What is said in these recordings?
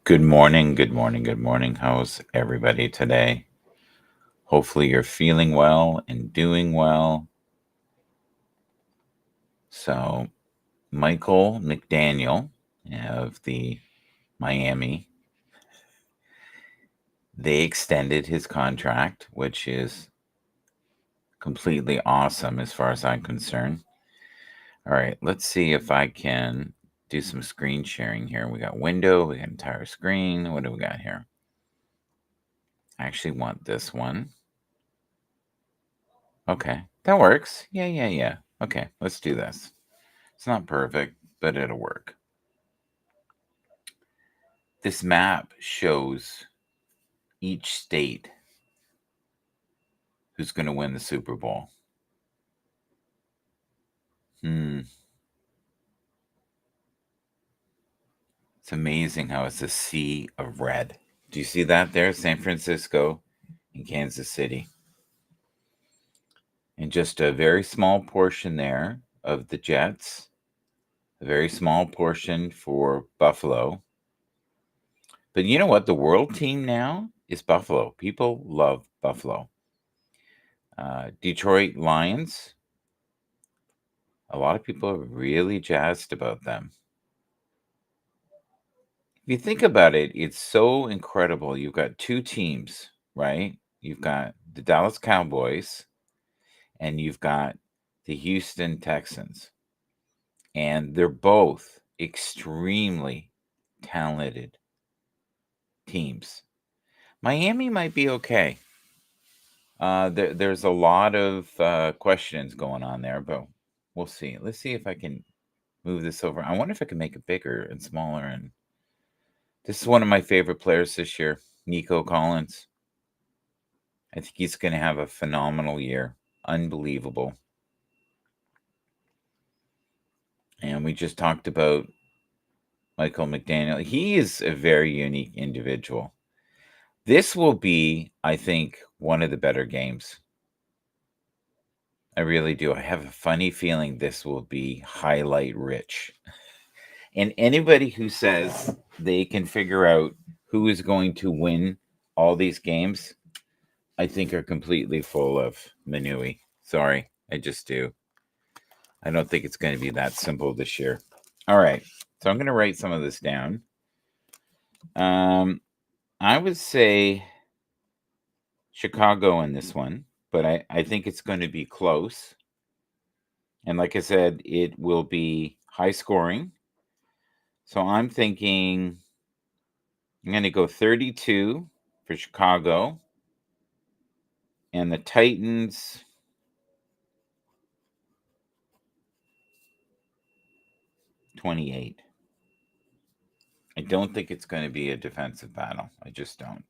Good morning, good morning, good morning. How's everybody today? Hopefully, you're feeling well and doing well. So, Michael McDaniel of the Miami, they extended his contract, which is completely awesome as far as I'm concerned. All right, let's see if I can do some screen sharing here. We got window, we got entire screen. What do we got here? I actually want this one. Okay, that works. Yeah. Okay, let's do this. It's not perfect, but it'll work. This map shows each state who's going to win the Super Bowl. It's amazing how it's a sea of red. Do you see that there? San Francisco and Kansas City. And just a very small portion there of the Jets, a very small portion for Buffalo. But you know what? The world team now is Buffalo. People love Buffalo. Detroit Lions, a lot of people are really jazzed about them. If you think about it, it's so incredible. You've got two teams, right? You've got the Dallas Cowboys and you've got the Houston Texans. And they're both extremely talented teams. Miami might be okay. There's a lot of questions going on there, but we'll see. Let's see if I can move this over. I wonder if I can make it bigger and smaller. And this is one of my favorite players this year, Nico Collins. I think he's going to have a phenomenal year. Unbelievable. And we just talked about Michael McDaniel. He is a very unique individual. This will be, I think, one of the better games. I really do. I have a funny feeling this will be highlight rich. And anybody who says they can figure out who is going to win all these games, I think are completely full of manui. Sorry, I just do. I don't think it's going to be that simple this year. All right, so I'm going to write some of this down. I would say Chicago in this one, but I think it's going to be close. And like I said, it will be high scoring. So I'm thinking I'm going to go 32 for Chicago. And the Titans, 28. I don't think it's going to be a defensive battle. I just don't.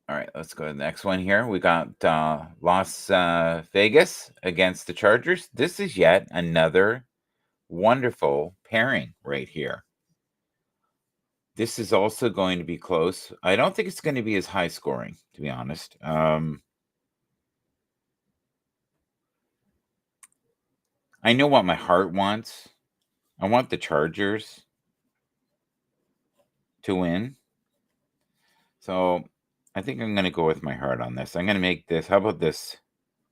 All right, let's go to the next one here. We got Las Vegas against the Chargers. This is yet another wonderful pairing right here. This is also going to be close. I don't think it's going to be as high scoring, to be honest. I know what my heart wants. I want the Chargers to win. So I think I'm going to go with my heart on this. I'm going to make this, how about this?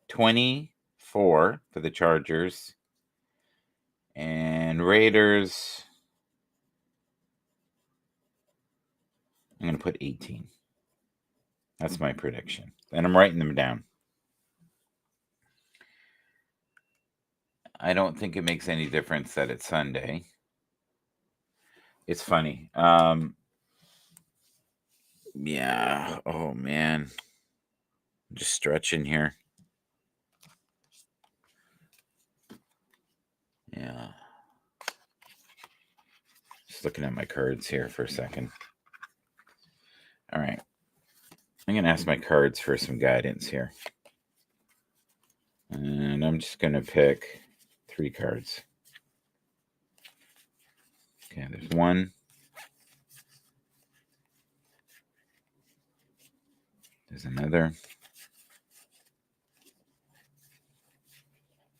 24 for the Chargers. And Raiders, I'm going to put 18. That's my prediction. And I'm writing them down. I don't think it makes any difference that it's Sunday. It's funny. Yeah. Oh, man. I'm just stretching here. Yeah. Just looking at my cards here for a second. All right. I'm going to ask my cards for some guidance here. And I'm just going to pick 3 cards. Okay, there's one. There's another.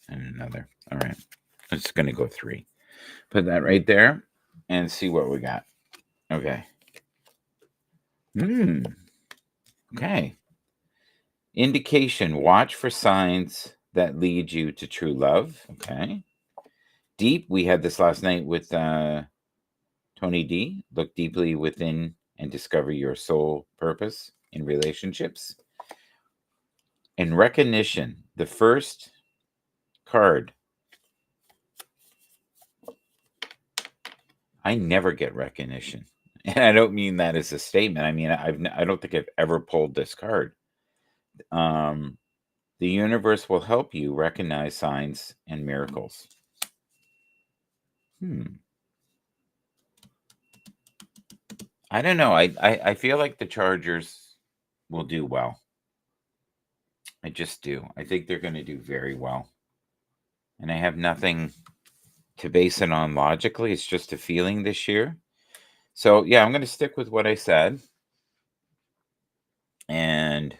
And another. All right. I'm just going to go 3. Put that right there and see what we got. Okay. Okay. Indication, watch for signs that lead you to true love. Okay. Deep, we had this last night with Tony D. Look deeply within and discover your soul purpose in relationships. And recognition, the first card. I never get recognition. And I don't mean that as a statement. I mean, I don't think I've ever pulled this card. Um, the universe will help you recognize signs and miracles. I don't know. I feel like the Chargers will do well. I just do. I think they're going to do very well. And I have nothing to base it on logically. It's just a feeling this year. So, yeah, I'm going to stick with what I said. And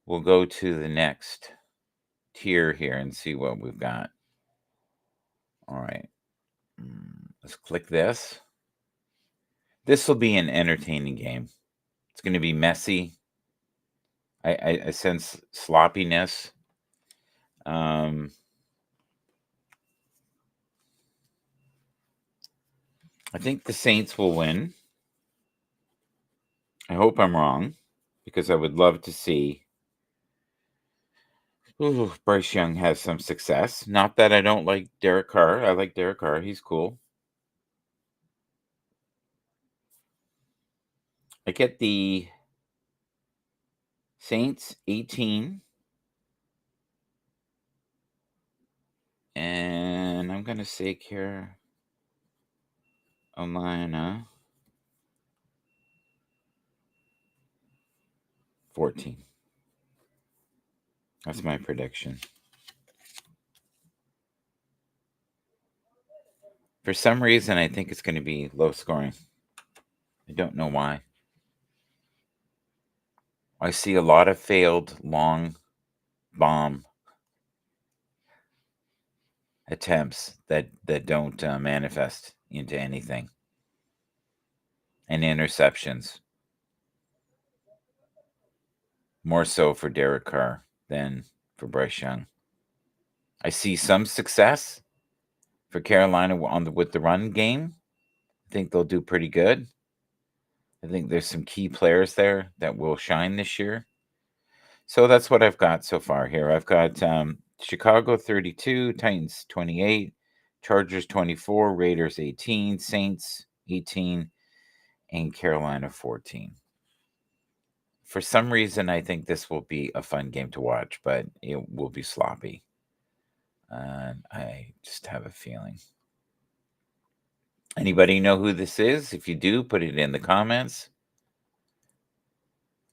we'll go to the next tier here and see what we've got. All right. Let's click this. This will be an entertaining game. It's going to be messy. I sense sloppiness. I think the Saints will win. I hope I'm wrong, because I would love to see Bryce Young has some success. Not that I don't like Derek Carr. I like Derek Carr. He's cool. I get the Saints 18. And I'm going to say Carolina 14. That's my prediction. For some reason, I think it's going to be low scoring. I don't know why. I see a lot of failed long bomb attempts that don't manifest into anything, and interceptions. More so for Derek Carr than for Bryce Young. I see some success for Carolina with the run game. I think they'll do pretty good. I think there's some key players there that will shine this year. So that's what I've got so far here. I've got Chicago 32, Titans 28, Chargers 24, Raiders 18, Saints 18, and Carolina 14. For some reason, I think this will be a fun game to watch, but it will be sloppy. And I just have a feeling. Anybody know who this is? If you do, put it in the comments.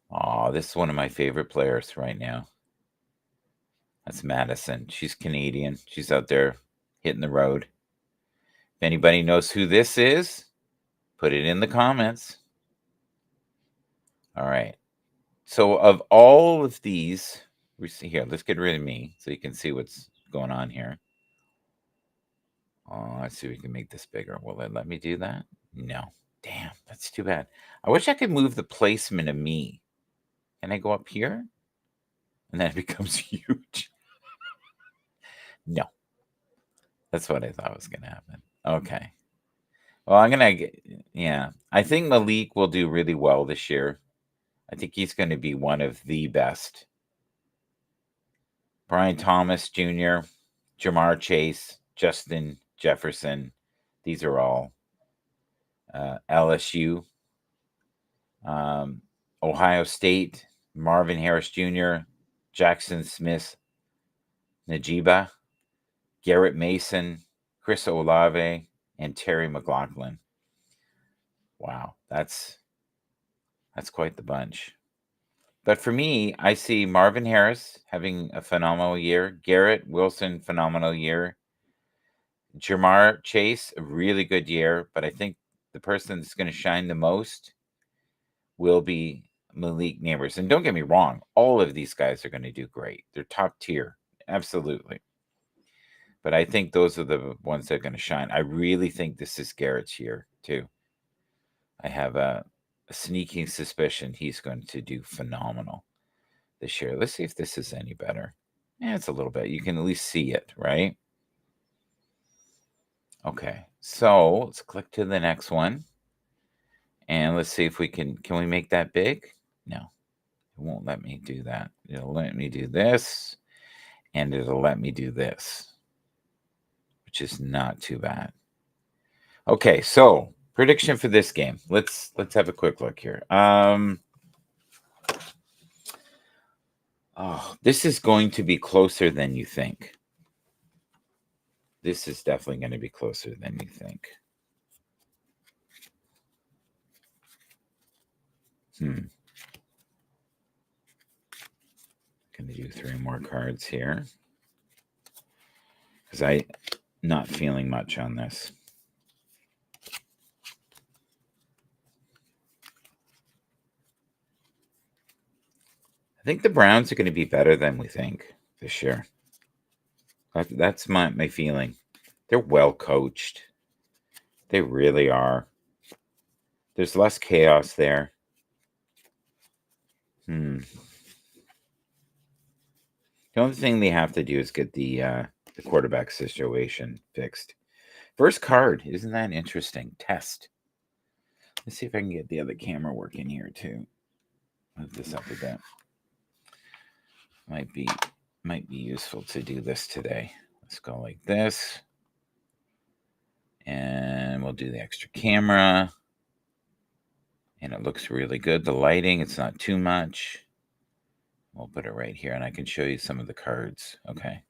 Oh, this is one of my favorite players right now. That's Madison. She's Canadian. She's out there hitting the road. If anybody knows who this is, put it in the comments. All right. So of all of these, here, let's get rid of me so you can see what's going on here. Oh, let's see if we can make this bigger. Will it let me do that? No. Damn, that's too bad. I wish I could move the placement of me. Can I go up here? And then it becomes huge. No. That's what I thought was going to happen. Okay. Well, I'm going to get, yeah. I think Malik will do really well this year. I think he's going to be one of the best. Brian Thomas Jr., Jamar Chase, Justin Jefferson. These are all LSU. Ohio State, Marvin Harris Jr., Jackson Smith, Najiba, Garrett Mason, Chris Olave, and Terry McLaughlin. Wow, that's quite the bunch. But for me, I see Marvin Harris having a phenomenal year, Garrett Wilson, phenomenal year, Jamar Chase, a really good year, but I think the person that's going to shine the most will be Malik Neighbors. And don't get me wrong, all of these guys are going to do great. They're top tier. Absolutely. But I think those are the ones that are going to shine. I really think this is Garrett's year, too. I have a sneaking suspicion he's going to do phenomenal this year. Let's see if this is any better. Yeah, it's a little bit. You can at least see it, right? Okay, so let's click to the next one. And let's see if we can we make that big? No, it won't let me do that. It'll let me do this, and it'll let me do this, which is not too bad. Okay, so prediction for this game. Let's have a quick look here. Oh, this is going to be closer than you think. This is definitely going to be closer than you think. Gonna do 3 more cards here because I'm not feeling much on this. I think the Browns are going to be better than we think this year. That's my feeling. They're well coached. They really are. There's less chaos there. The only thing they have to do is get the quarterback situation fixed. First card, isn't that interesting? Test. Let's see if I can get the other camera working here too. Move this up a bit. Might be useful to do this today. Let's go like this. And we'll do the extra camera. And it looks really good. The lighting, it's not too much. We'll put it right here and I can show you some of the cards. Okay.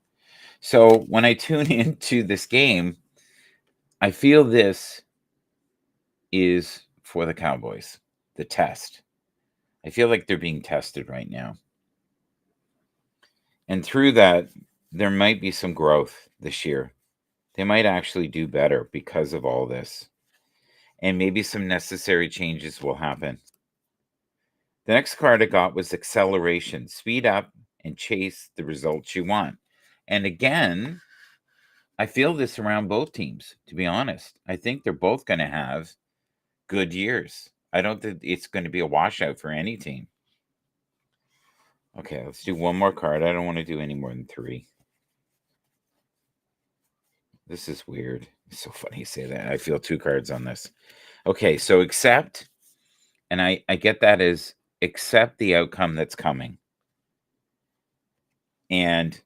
So when I tune into this game, I feel this is for the Cowboys, the test. I feel like they're being tested right now. And through that, there might be some growth this year. They might actually do better because of all this. And maybe some necessary changes will happen. The next card I got was acceleration. Speed up and chase the results you want. And again, I feel this around both teams, to be honest. I think they're both going to have good years. I don't think it's going to be a washout for any team. Okay, let's do one more card. I don't want to do any more than 3. This is weird. It's so funny you say that. I feel 2 cards on this. Okay, so accept. And I get that as accept the outcome that's coming. And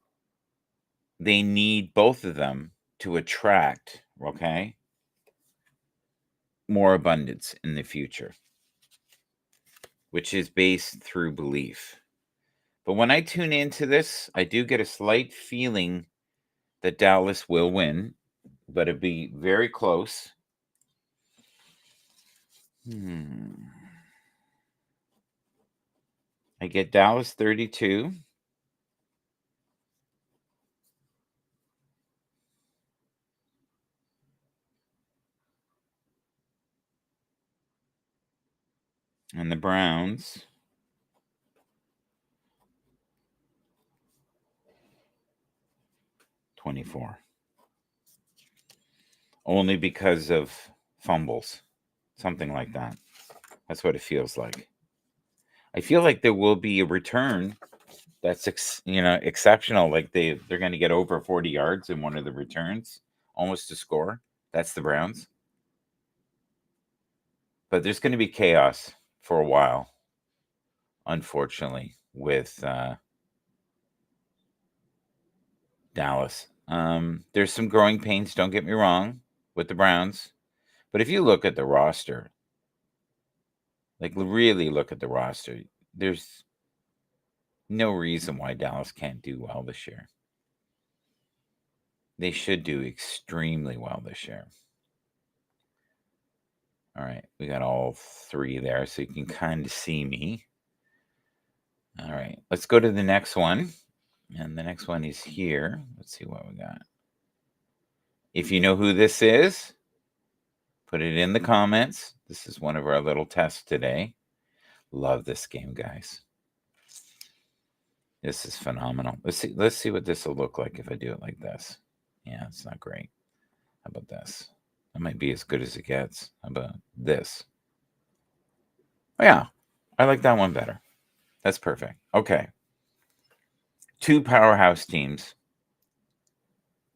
they need both of them to attract, okay, more abundance in the future, which is based through belief. But when I tune into this, I do get a slight feeling that Dallas will win, but it'd be very close. I get Dallas 32. And the Browns 24. Only because of fumbles. Something like that. That's what it feels like. I feel like there will be a return that's exceptional. Like they're going to get over 40 yards in one of the returns, almost to score. That's the Browns. But there's going to be chaos for a while, unfortunately, with Dallas. There's some growing pains, don't get me wrong, with the Browns. But if you look at the roster, like really look at the roster, there's no reason why Dallas can't do well this year. They should do extremely well this year. All right, we got all 3 there, so you can kind of see me. All right, let's go to the next one. And the next one is here. Let's see what we got. If you know who this is, put it in the comments. This is one of our little tests today. Love this game, guys. This is phenomenal. Let's see what this will look like if I do it like this. Yeah, it's not great. How about this? That might be as good as it gets. How about this? Oh, yeah, I like that one better. That's perfect. Okay. Two powerhouse teams.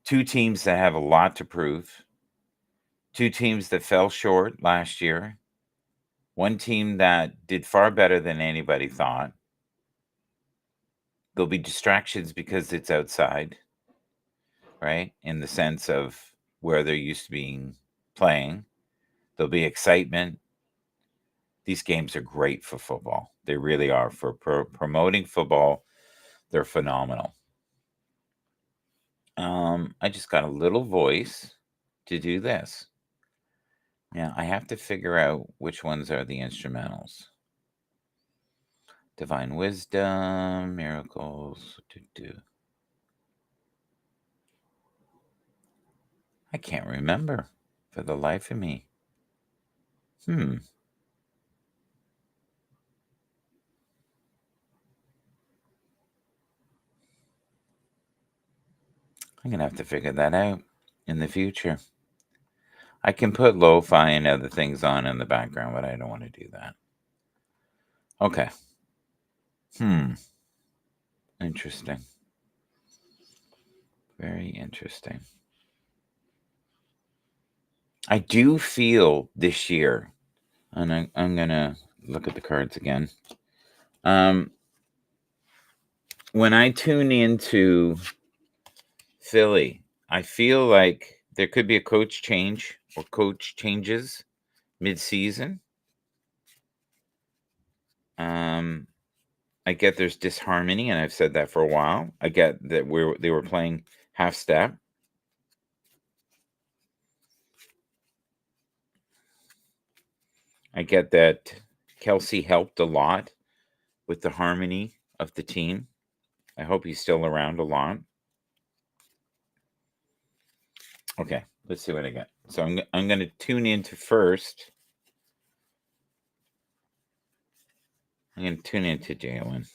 Two teams that have a lot to prove. Two teams that fell short last year. One team that did far better than anybody thought. There'll be distractions because it's outside, right? In the sense of where they're used to being playing. There'll be excitement. These games are great for football. They really are. For promoting football, they're phenomenal. I just got a little voice to do this. Now, I have to figure out which ones are the instrumentals. Divine wisdom, miracles. I can't remember for the life of me. I'm going to have to figure that out in the future. I can put lo-fi and other things on in the background, but I don't want to do that. Okay. Interesting. Very interesting. I do feel this year, and I'm going to look at the cards again. When I tune into Philly, I feel like there could be a coach change or coach changes mid-season. I get there's disharmony, and I've said that for a while. I get that they were playing half step. I get that Kelsey helped a lot with the harmony of the team. I hope he's still around a lot. Okay, let's see what I get. So I'm going to tune into first. I'm going to tune into Jalen,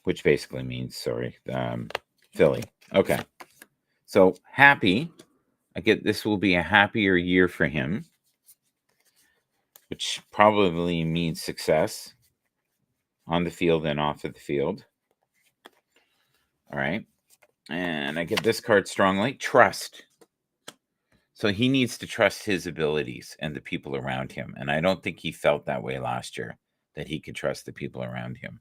which basically means, Philly. Okay. So happy. I get this will be a happier year for him, which probably means success on the field and off of the field. All right. And I get this card strongly. Trust. So he needs to trust his abilities and the people around him. And I don't think he felt that way last year, that he could trust the people around him.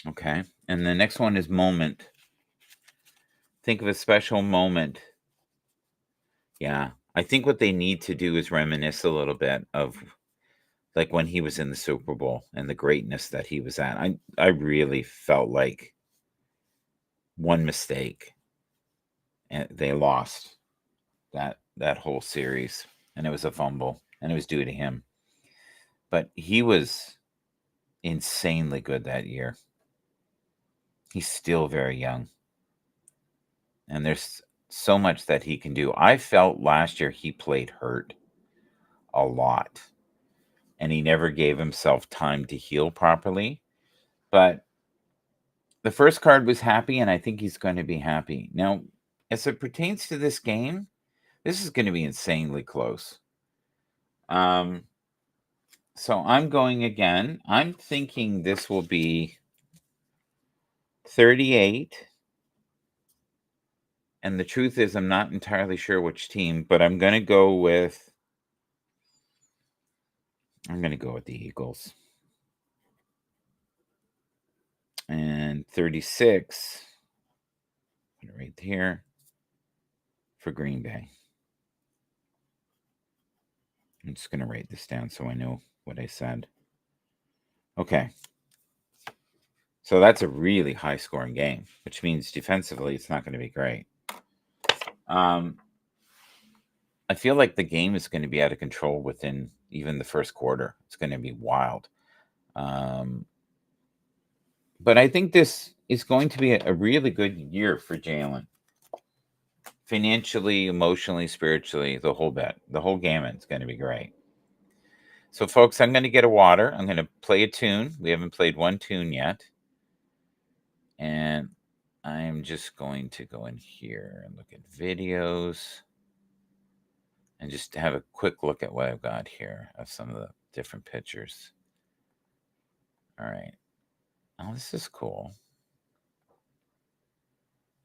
Okay. And the next one is moment. Think of a special moment. Yeah. I think what they need to do is reminisce a little bit of like when he was in the Super Bowl and the greatness that he was at. I really felt like one mistake and they lost that whole series, and it was a fumble, and it was due to him. But he was insanely good that year. He's still very young, and there's so much that he can do. I felt last year he played hurt a lot, and he never gave himself time to heal properly. But the first card was happy, and I think he's going to be happy. Now, as it pertains to this game, this is going to be insanely close. So I'm going again. I'm thinking this will be 38. And the truth is, I'm not entirely sure which team, but I'm going to go with the Eagles. And 36, right here, for Green Bay. I'm just going to write this down so I know what I said. Okay. So that's a really high scoring game, which means defensively it's not going to be great. I feel like the game is going to be out of control within even the first quarter. It's going to be wild. But I think this is going to be a really good year for Jalen. financially, emotionally, spiritually, the whole bit. The whole gamut's going to be great. So, folks, I'm going to get a water. I'm going to play a tune. We haven't played one tune yet. And I'm just going to go in here and look at videos and just have a quick look at what I've got here of some of the different pictures. All right. Oh, this is cool.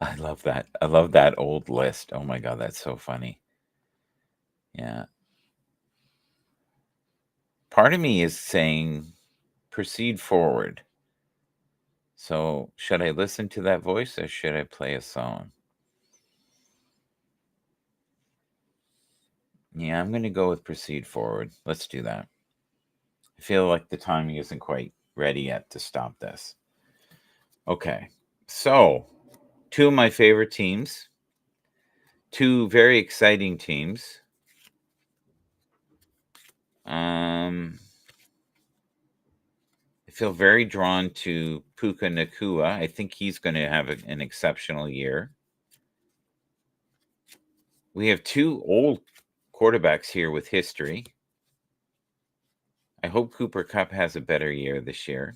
I love that. I love that old list. Oh my God, that's so funny. Yeah. Part of me is saying proceed forward. So, should I listen to that voice or should I play a song? Yeah, I'm going to go with proceed forward. Let's do that. I feel like the timing isn't quite ready yet to stop this. Okay. So, two of my favorite teams, two very exciting teams. I feel very drawn to Puka Nakua. I think he's going to have an exceptional year. We have two old quarterbacks here with history. I hope Cooper Kupp has a better year this year.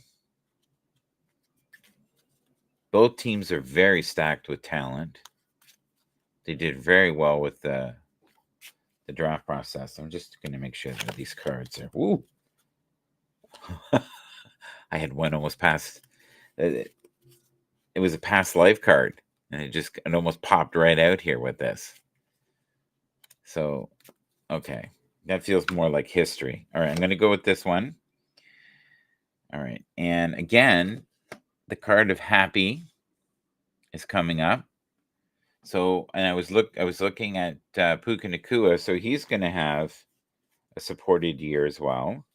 Both teams are very stacked with talent. They did very well with the draft process. I'm just going to make sure that these cards are. Woo! I had one almost pass. It was a past life card, and it almost popped right out here with this. So, okay, that feels more like history. All right, I'm going to go with this one. All right, and again, the card of happy is coming up. So, and I was looking at Puka Nakua, so he's going to have a supported year as well.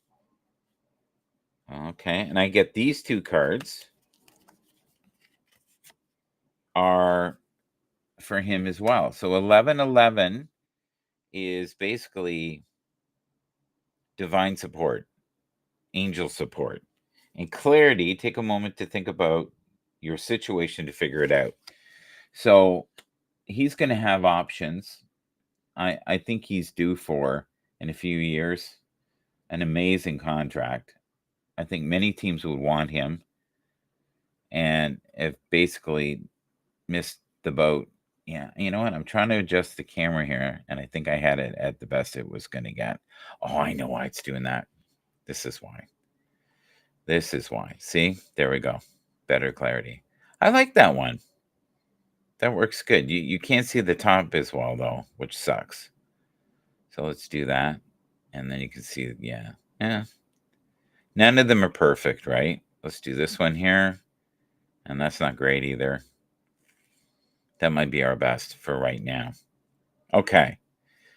Okay, and I get these two cards are for him as well. So 1111 is basically divine support, angel support. And clarity, take a moment to think about your situation to figure it out. So he's going to have options. I think he's due for, in a few years, an amazing contract. I think many teams would want him and have basically missed the boat. Yeah, you know what? I'm trying to adjust the camera here, and I think I had it at the best it was going to get. Oh, I know why it's doing that. This is why. This is why. See? There we go. Better clarity. I like that one. That works good. You can't see the top as well, though, which sucks. So let's do that. And then you can see, yeah. Yeah. None of them are perfect, right? Let's do this one here. And that's not great either. That might be our best for right now. Okay.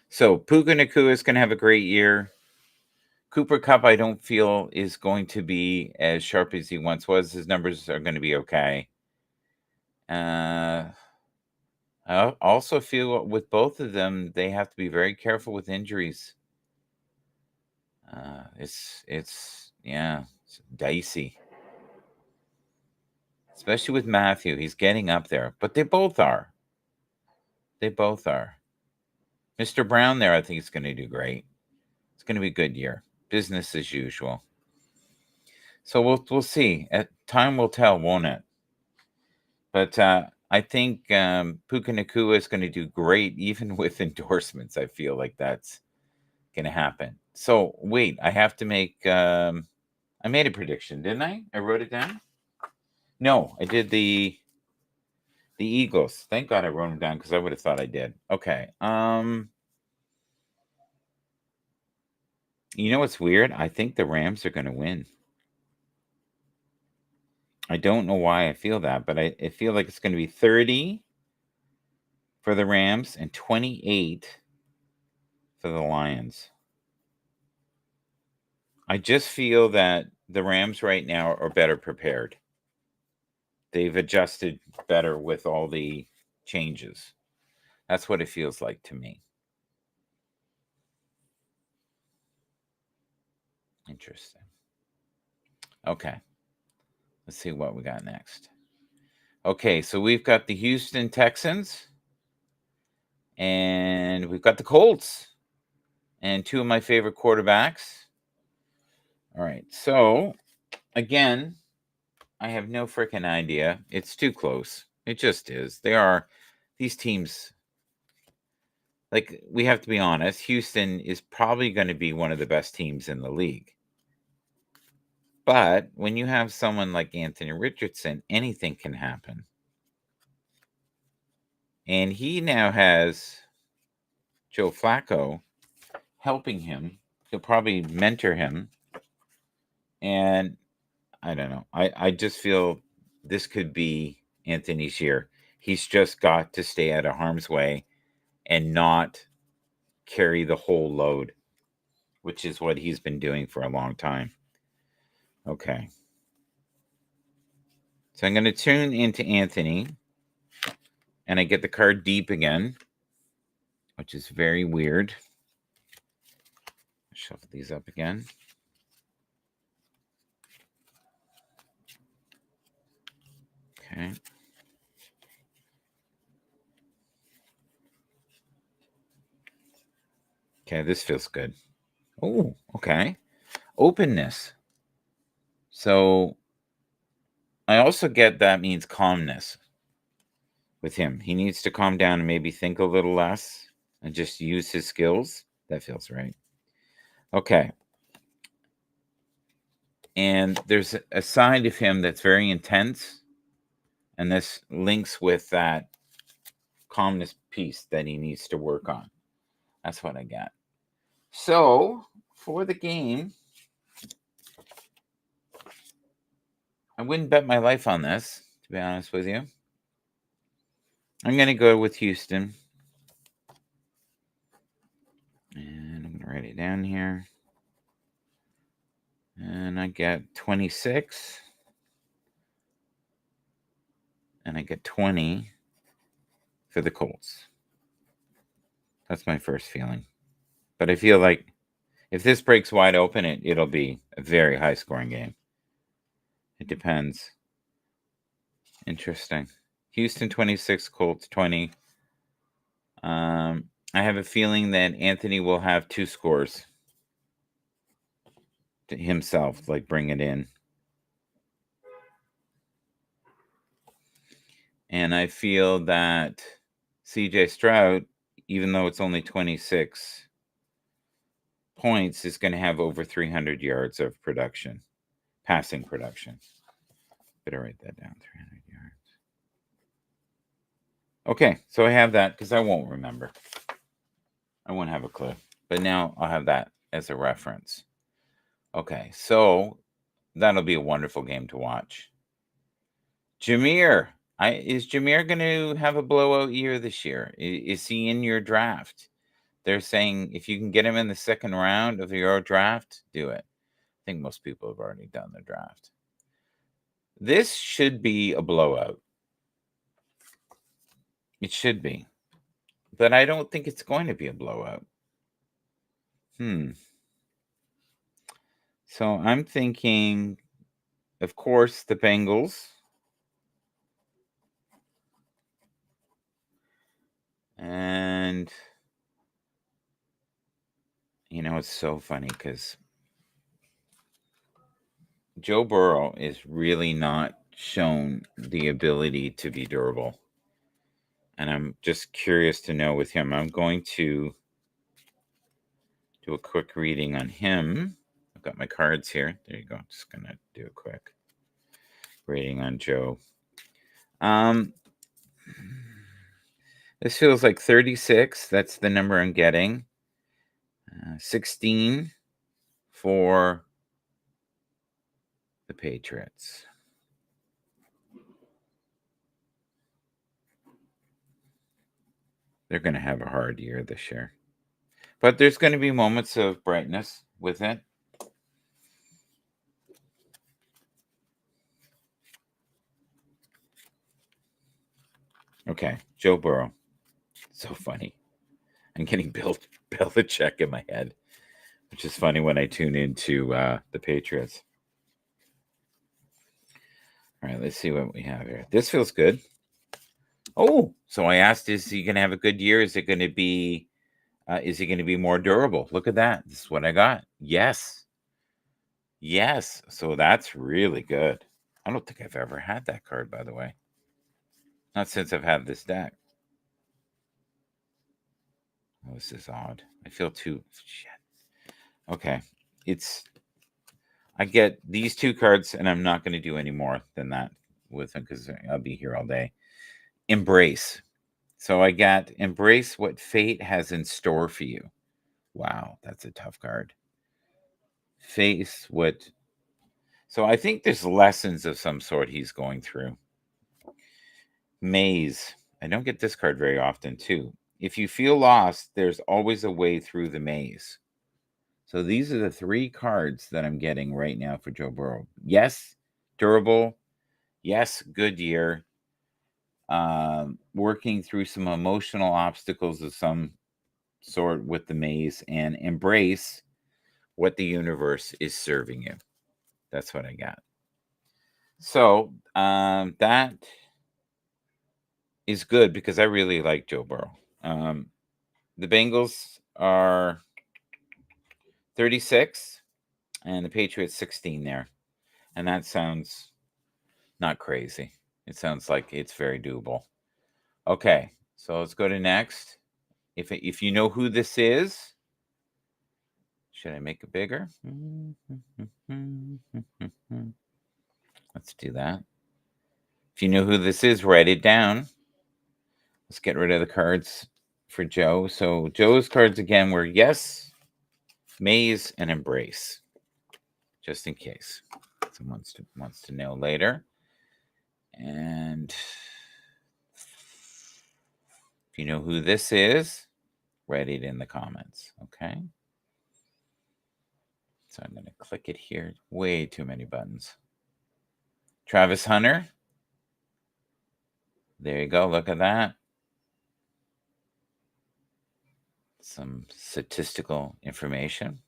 So Puka Nakua is going to have a great year. Cooper Cup, I don't feel is going to be as sharp as he once was. His numbers are going to be okay. I also feel with both of them, they have to be very careful with injuries. It's dicey, especially with Matthew. He's getting up there, but they both are. They both are. Mr. Brown there, I think is going to do great. It's going to be a good year. Business as usual. So we'll see. Time will tell, won't it? But I think Puka Nakua is going to do great, even with endorsements. I feel like that's going to happen. So wait, I have to make. I made a prediction, didn't I? I wrote it down. No, I did the Eagles. Thank God I wrote them down because I would have thought I did. Okay. You know what's weird? I think the Rams are going to win. I don't know why I feel that, but I feel like it's going to be 30 for the Rams and 28 for the Lions. I just feel that the Rams right now are better prepared. They've adjusted better with all the changes. That's what it feels like to me. Interesting. Okay. Let's see what we got next. Okay, so we've got the Houston Texans And we've got the Colts and two of my favorite quarterbacks. All right. So, again, I have no freaking idea. It's too close. It just is. These teams, like, we have to be honest. Houston is probably going to be one of the best teams in the league. But when you have someone like Anthony Richardson, anything can happen. And he now has Joe Flacco helping him. He'll probably mentor him. And I don't know. I just feel this could be Anthony's year. He's just got to stay out of harm's way and not carry the whole load, which is what he's been doing for a long time. Okay. So I'm going to tune into Anthony, and I get the card deep again, which is very weird. Shuffle these up again. Okay. Okay, this feels good. Oh, okay. Openness. So I also get that means calmness with him. He needs to calm down and maybe think a little less and just use his skills. That feels right. Okay. And there's a side of him that's very intense. And this links with that calmness piece that he needs to work on. That's what I got. So for the game, I wouldn't bet my life on this, to be honest with you. I'm going to go with Houston. And I'm going to write it down here. And I get 26. And I get 20 for the Colts. That's my first feeling. But I feel like if this breaks wide open, it'll be a very high scoring game. It depends. Interesting. Houston 26, Colts 20. I have a feeling that Anthony will have two scores to himself, like bring it in. And I feel that CJ Stroud, even though it's only 26 points, is going to have over 300 yards of production, passing production. Better write that down, 300 yards. Okay, so I have that because I won't remember. I won't have a clue. But now I'll have that as a reference. Okay, so that'll be a wonderful game to watch. Jameer, is Jameer going to have a blowout year this year? Is he in your draft? They're saying if you can get him in the second round of your draft, do it. I think most people have already done the draft. This should be a blowout. It should be. But I don't think it's going to be a blowout. So I'm thinking, of course, the Bengals. And, it's so funny because Joe Burrow is really not shown the ability to be durable. And I'm just curious to know with him. I'm going to do a quick reading on him. I've got my cards here. There you go. Just going to do a quick reading on Joe. This feels like 36. That's the number I'm getting. 16 for the Patriots. They're going to have a hard year this year. But there's going to be moments of brightness with it. Okay, Joe Burrow. So funny. I'm getting Bill Belichick in my head, which is funny when I tune into the Patriots. All right, let's see what we have here. This feels good. Oh, so I asked, is he going to have a good year? Is he going to be more durable? Look at that. This is what I got. Yes. Yes. So that's really good. I don't think I've ever had that card, by the way. Not since I've had this deck. Oh, this is odd. I feel too shit. Okay. I get these two cards, and I'm not going to do any more than that with them because I'll be here all day. Embrace. So I got embrace what fate has in store for you. Wow, that's a tough card. Face what. So I think there's lessons of some sort he's going through. Maze. I don't get this card very often, too. If you feel lost, there's always a way through the maze. So these are the three cards that I'm getting right now for Joe Burrow. Yes, durable. Yes, good year. Working through some emotional obstacles of some sort with the maze, and embrace what the universe is serving you. That's what I got. So that is good because I really like Joe Burrow. The Bengals are 36 and the Patriots 16 there. And that sounds not crazy. It sounds like it's very doable. Okay, so let's go to next. If you know who this is, should I make it bigger? Let's do that. If you know who this is, write it down. Let's get rid of the cards for Joe. So Joe's cards again were yes, maze, and embrace. Just in case someone wants to know later. And if you know who this is, write it in the comments. Okay. So I'm going to click it here. Way too many buttons. Travis Hunter. There you go. Look at that. Some statistical information.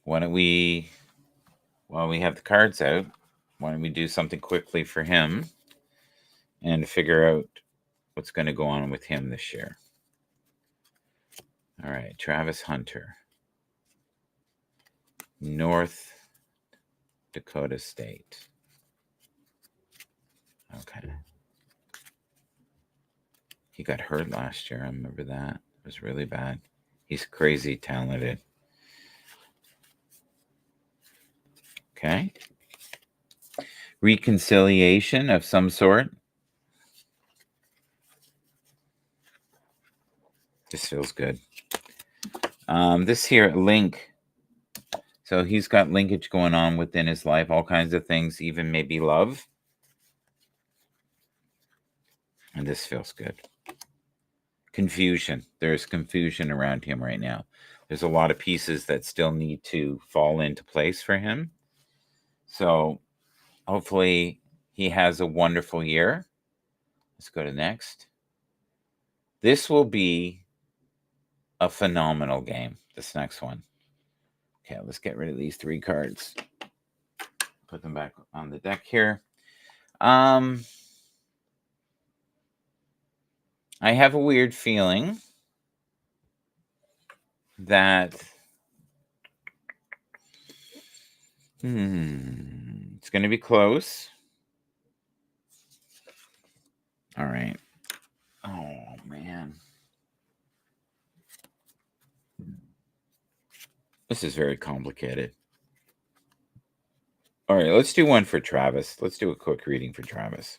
Why don't we, while we have the cards out, why don't we do something quickly for him and figure out what's going to go on with him this year. All right, Travis Hunter, North Dakota State. Okay. He got hurt last year. I remember that. It was really bad. He's crazy talented. Okay. Reconciliation of some sort. This feels good. This here, link. So he's got linkage going on within his life, all kinds of things, even maybe love. And this feels good. Confusion. There's confusion around him right now. There's a lot of pieces that still need to fall into place for him. So hopefully he has a wonderful year. Let's go to next. This will be a phenomenal game, this next one. Okay, let's get rid of these three cards. Put them back on the deck here. I have a weird feeling that it's going to be close. All right. Oh, man. This is very complicated. All right, let's do one for Travis. Let's do a quick reading for Travis.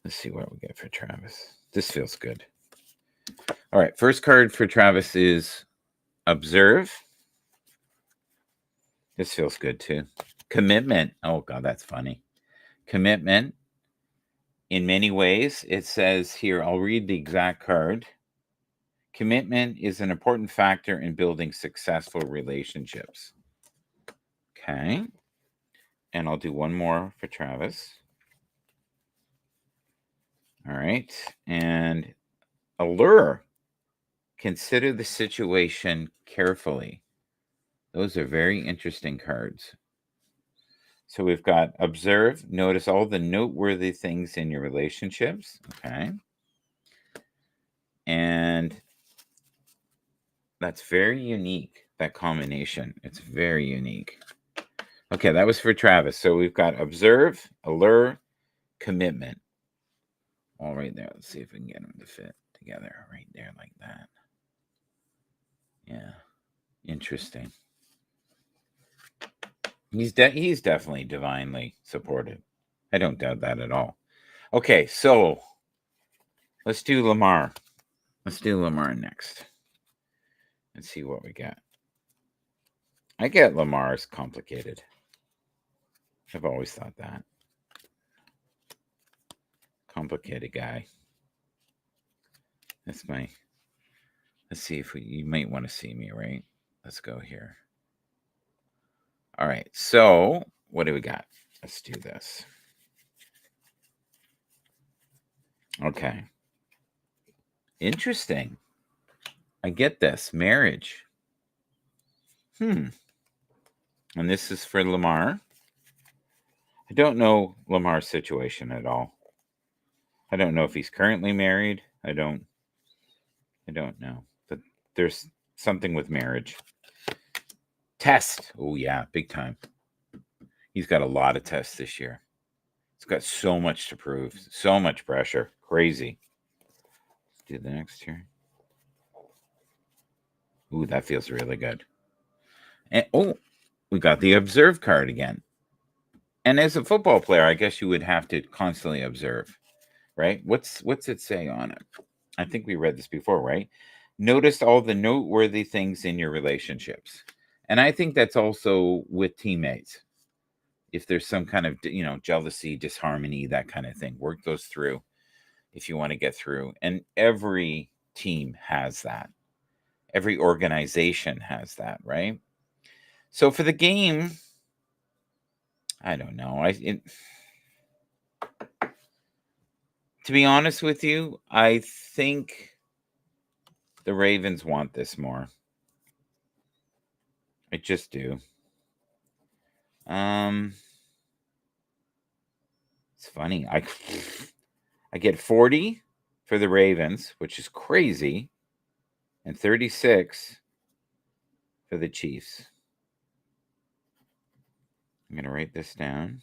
Let's see what we get for Travis. This feels good. All right, first card for Travis is Observe. This feels good too. Commitment. Oh, God, that's funny. Commitment. In many ways, it says here, I'll read the exact card. Commitment is an important factor in building successful relationships. Okay. And I'll do one more for Travis. All right. And Allure. Consider the situation carefully. Those are very interesting cards. So we've got observe, notice all the noteworthy things in your relationships. Okay. And that's very unique, that combination. It's very unique. Okay, that was for Travis. So we've got observe, allure, commitment. All right there. Let's see if we can get them to fit together right there like that. Yeah. Interesting. He's definitely divinely supported. I don't doubt that at all. Okay, so let's do Lamar. Let's do Lamar next. Let's see what we got. I get Lamar's complicated. I've always thought that. Complicated guy. That's my. Let's see if you might want to see me, right? Let's go here. All right. So what do we got? Let's do this. Okay. Interesting. I get this. Marriage. And this is for Lamar. I don't know Lamar's situation at all. I don't know if he's currently married. I don't know. But there's something with marriage. Test. Oh yeah, big time. He's got a lot of tests this year. He's got so much to prove. So much pressure. Crazy. Let's do the next here. Ooh, that feels really good. And we got the observe card again. And as a football player, I guess you would have to constantly observe, right? What's it say on it? I think we read this before, right? Notice all the noteworthy things in your relationships. And I think that's also with teammates. If there's some kind of, jealousy, disharmony, that kind of thing, work those through if you want to get through. And every team has that. Every organization has that, right? So for the game, I don't know. To be honest with you, I think the Ravens want this more. I just do. It's funny. I get 40 for the Ravens, which is crazy, and 36 for the Chiefs. I'm going to write this down.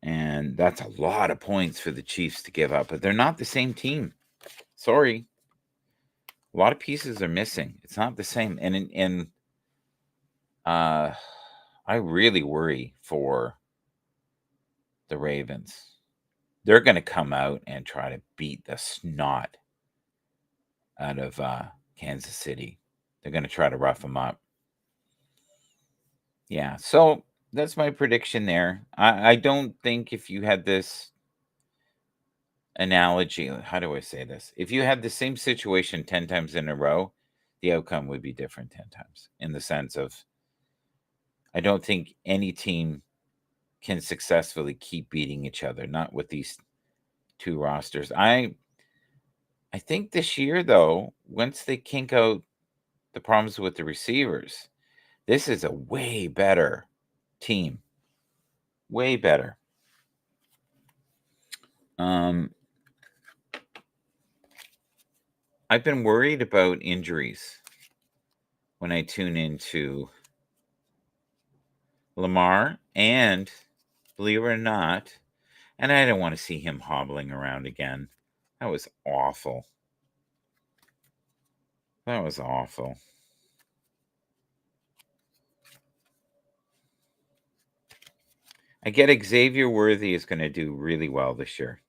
And that's a lot of points for the Chiefs to give up, but they're not the same team. Sorry. A lot of pieces are missing. It's not the same. And I really worry for the Ravens. They're going to come out and try to beat the snot out of Kansas City. They're going to try to rough them up. Yeah, so that's my prediction there. I don't think if you had this analogy, how do I say this? If you had the same situation 10 times in a row, the outcome would be different 10 times, in the sense of I don't think any team can successfully keep beating each other, not with these two rosters. I think this year, though, once they kink out the problems with the receivers, this is a way better team. Way better. I've been worried about injuries when I tune into Lamar, and believe it or not, and I don't want to see him hobbling around again. That was awful. That was awful. I get Xavier Worthy is going to do really well this year.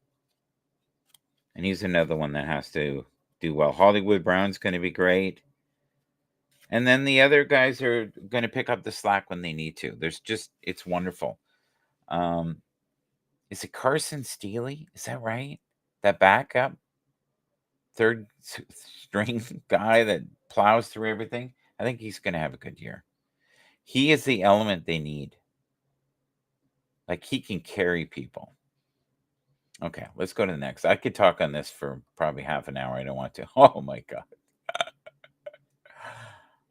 And he's another one that has to do well. Hollywood Brown's going to be great. And then the other guys are going to pick up the slack when they need to. It's wonderful. Is it Carson Steely? Is that right? That backup third string guy that plows through everything? I think he's going to have a good year. He is the element they need. Like, he can carry people. Okay, let's go to the next. I could talk on this for probably half an hour. I don't want to. Oh my God.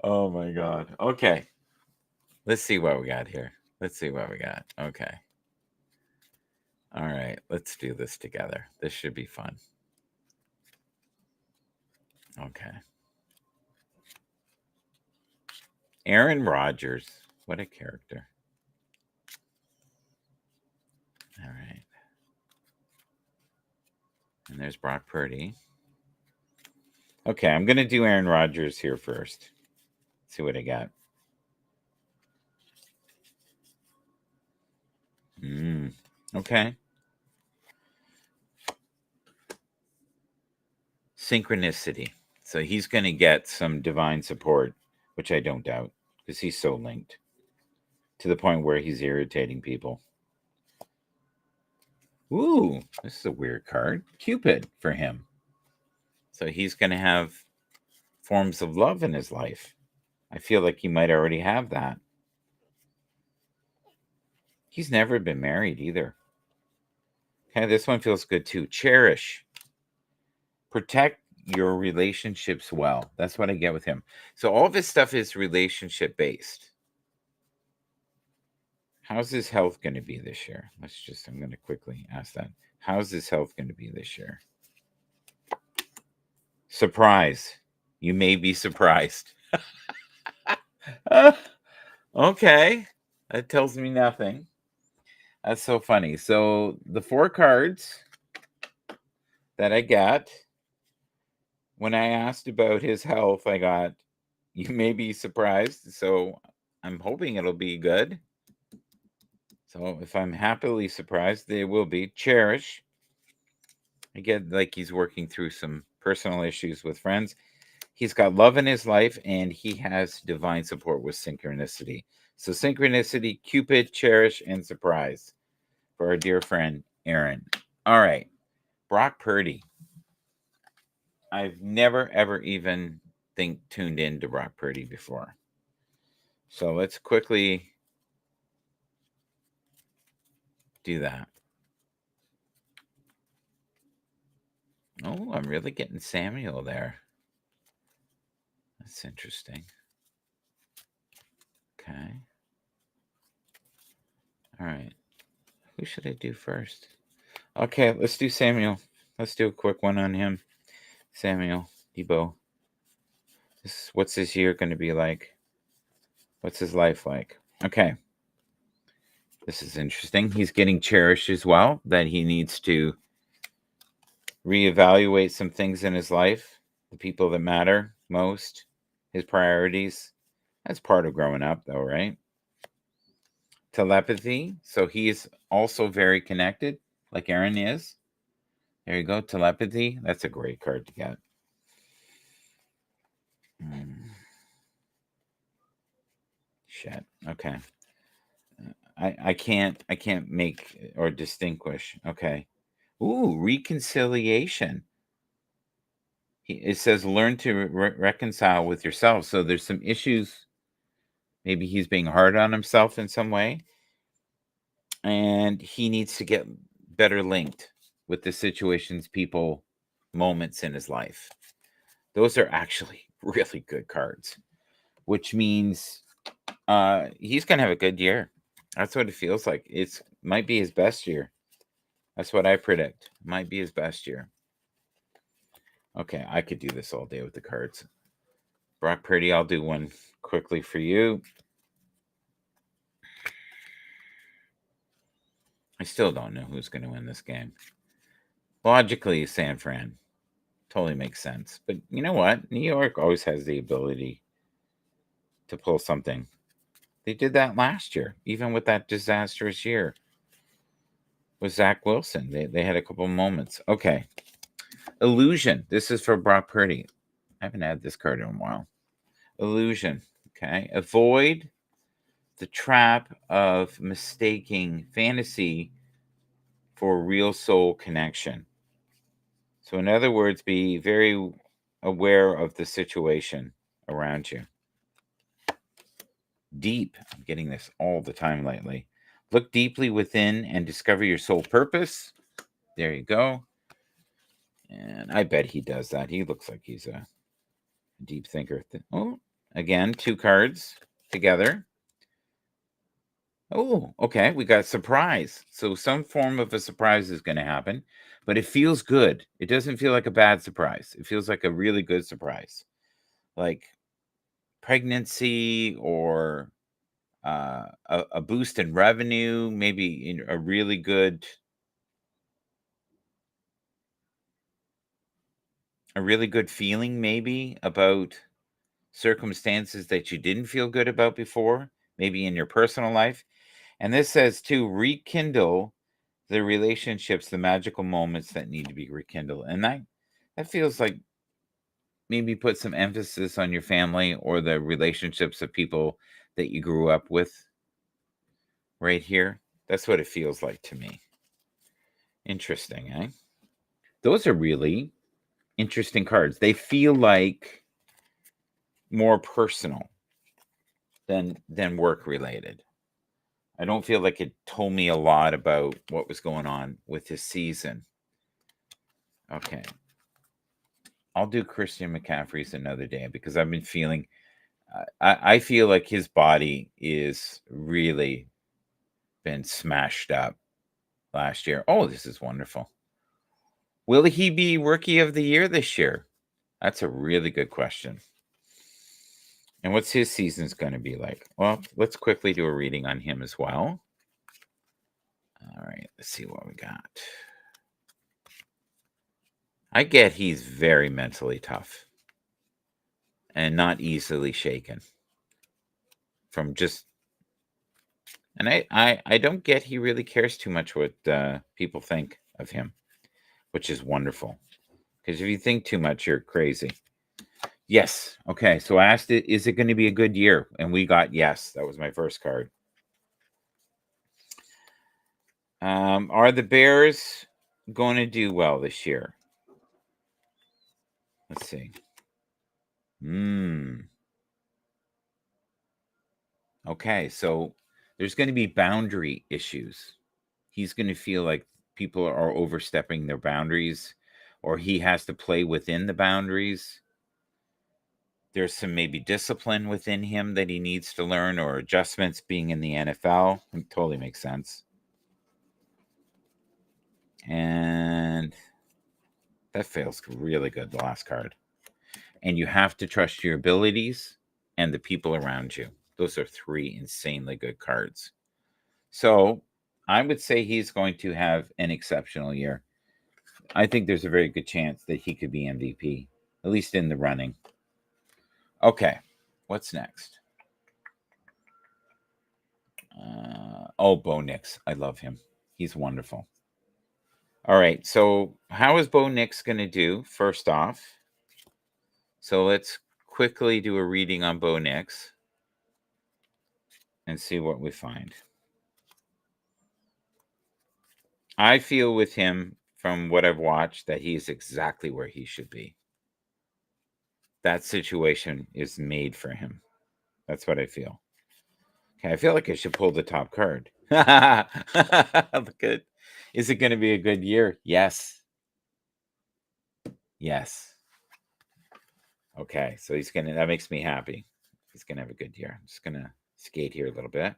Oh my God. Okay. Let's see what we got here. Let's see what we got. Okay. All right. Let's do this together. This should be fun. Okay. Aaron Rodgers. What a character. All right. And there's Brock Purdy. Okay, I'm going to do Aaron Rodgers here first. See what I got. Okay. Synchronicity. So he's going to get some divine support, which I don't doubt, because he's so linked to the point where he's irritating people. Ooh, this is a weird card. Cupid for him. So he's going to have forms of love in his life. I feel like he might already have that. He's never been married either. Okay, this one feels good too. Cherish. Protect your relationships well. That's what I get with him. So all of his stuff is relationship based. How's his health going to be this year? I'm going to quickly ask that. How's his health going to be this year? Surprise. You may be surprised. Okay. That tells me nothing. That's so funny. So the 4 cards that I got, when I asked about his health, I got, you may be surprised. So I'm hoping it'll be good. So if I'm happily surprised, they will be. Cherish. I get like he's working through some personal issues with friends. He's got love in his life, and he has divine support with synchronicity. So synchronicity, Cupid, cherish, and surprise for our dear friend Aaron. All right, Brock Purdy. I've never ever even tuned in to Brock Purdy before. So let's quickly do that. Oh, I'm really getting Samuel there. That's interesting. Okay. All right. Who should I do first? Okay, let's do Samuel. Let's do a quick one on him. Samuel Debo. What's his year going to be like? What's his life like? Okay. This is interesting. He's getting cherished as well, that he needs to reevaluate some things in his life, the people that matter most, his priorities. That's part of growing up, though, right? Telepathy. So he's also very connected, like Aaron is. There you go. Telepathy. That's a great card to get. Shit. Okay. I can't make or distinguish. Okay. Ooh, reconciliation. It says learn to reconcile with yourself. So there's some issues. Maybe he's being hard on himself in some way, and he needs to get better linked with the situations, people, moments in his life. Those are actually really good cards, which means he's gonna have a good year. That's what it feels like. It's might be his best year. That's what I predict. Might be his best year. Okay, I could do this all day with the cards. Brock Purdy, I'll do one quickly for you. I still don't know who's going to win this game. Logically, San Fran. Totally makes sense. But you know what? New York always has the ability to pull something. They did that last year, even with that disastrous year with Zach Wilson. They had a couple moments. Okay. Illusion. This is for Brock Purdy. I haven't had this card in a while. Illusion. Okay. Avoid the trap of mistaking fantasy for real soul connection. So, in other words, be very aware of the situation around you. Deep. I'm getting this all the time lately. Look deeply within and discover your soul purpose. There you go. And I bet he does that. He looks like he's a deep thinker. Oh, again, 2 cards together. Oh, okay. We got surprise. So some form of a surprise is going to happen, but it feels good. It doesn't feel like a bad surprise. It feels like a really good surprise, like pregnancy or a boost in revenue, maybe a really good feeling, maybe about circumstances that you didn't feel good about before, maybe in your personal life. And this says to rekindle the relationships, the magical moments that need to be rekindled. And that feels like maybe put some emphasis on your family or the relationships of people that you grew up with right here. That's what it feels like to me. Interesting, eh? Those are really interesting cards. They feel like more personal than work related. I don't feel like it told me a lot about what was going on with his season. Okay. I'll do Christian McCaffrey's another day because I've been feeling I feel like his body is really been smashed up last year. Oh, this is wonderful. Will he be rookie of the year this year? That's a really good question. And what's his season's going to be like? Well, let's quickly do a reading on him as well. All right, let's see what we got. I get he's very mentally tough and not easily shaken from just and I don't get he really cares too much what people think of him, which is wonderful. Because if you think too much, you're crazy. Yes. Okay. So I asked it, is it going to be a good year? And we got yes. That was my first card. Are the Bears going to do well this year? Let's see. Hmm. Okay. So there's going to be boundary issues. He's going to feel like people are overstepping their boundaries or he has to play within the boundaries. There's some maybe discipline within him that he needs to learn or adjustments being in the NFL. It totally makes sense. And that feels really good, the last card. And you have to trust your abilities and the people around you. Those are three insanely good cards. So I would say he's going to have an exceptional year. I think there's a very good chance that he could be MVP, at least in the running. Okay, what's next? Bo Nix. I love him. He's wonderful. All right, so how is Bo Nix going to do, first off? So let's quickly do a reading on Bo Nix and see what we find. I feel with him, from what I've watched, that he is exactly where he should be. That situation is made for him. That's what I feel. Okay, I feel like I should pull the top card. Good. Is it going to be a good year? Yes. Yes. Okay, so that makes me happy. He's gonna have a good year. I'm just gonna skate here a little bit.